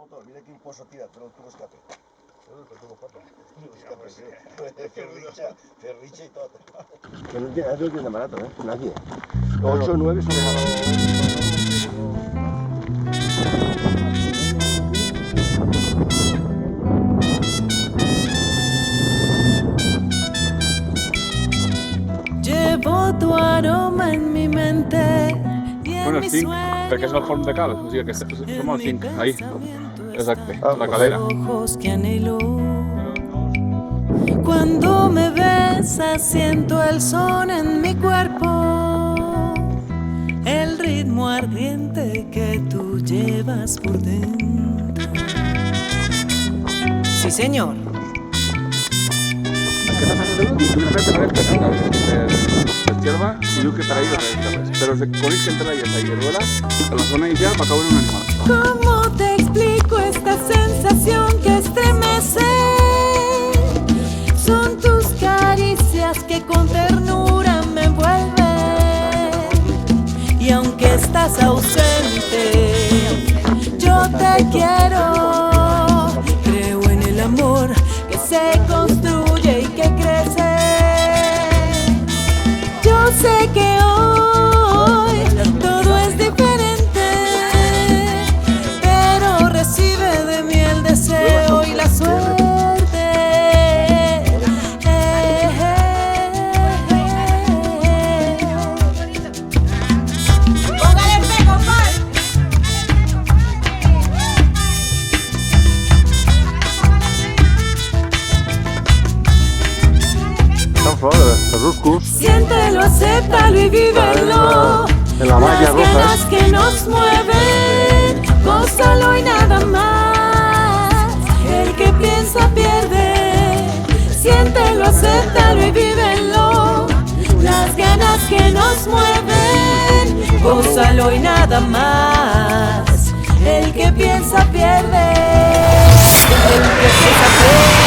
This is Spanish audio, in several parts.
motor, mira qué impulso tira, pero el tubo escape. Ferricha y todo. Que no tiene barato, nadie. 8 o 9 son más Llevo tu aroma en mi mente. Bueno, el zinc, perquè és el forn de cal, o sigui que som el zinc, ahí, exacte, la calera. Ojos que anhelo. Cuando me besas siento el son en mi cuerpo, el ritmo ardiente que tú llevas por dentro. Sí, señor. Hierba y diu que trae res, pero se coneix que entra esa hierbuela a la zona inicial para caure un animal. ¿Cómo te explico esta sensación que estremece? Son tus caricias que con ternura me envuelven. Y aunque estás ausente, yo te quiero. Creo en el amor que se construye y que crece. Yo sé que hoy todo es diferente, pero recibe de mí el deseo y la suerte. Siéntelo, acéptalo y vívelo. En la malla Las roja. ganas que nos mueven, gózalo y nada más. El que piensa pierde. Siéntelo, acéptalo y vívelo. Las ganas que nos mueven, gózalo y nada más. El que piensa pierde. El que piensa pierde.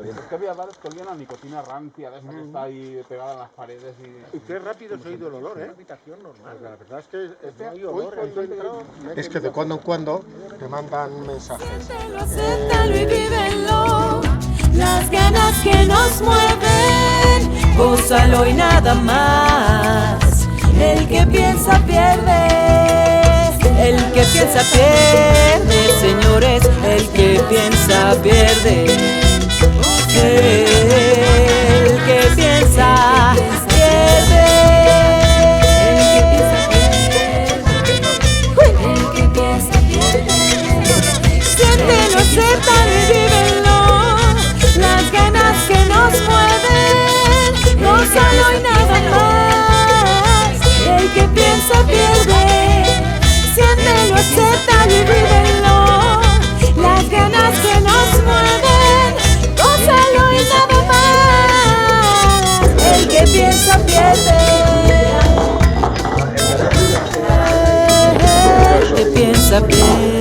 Es que había bares que olían a nicotina rancia, de esa que está ahí pegada en las paredes y... Qué rápido se ha ido el olor, ¿eh? Habitación normal. La verdad es que no hay olor. Es que de cuando en cuando te mandan mensajes. Siéntelo, acéptalo y vívelo. Las ganas que nos mueven, gózalo y nada más. El que piensa pierde. El que piensa pierde, señores. El que piensa pierde. El que piensa pierde. El que piensa pierde. Siéntelo, acéptalo y vívelo. Las ganas que nos mueven, gózalo y nada más. El que piensa pierde. Siéntelo, acéptalo y vívelo. Las ganas que nos mueven, gózalo y nada más. El que piensa pierde. El que piensa pierde.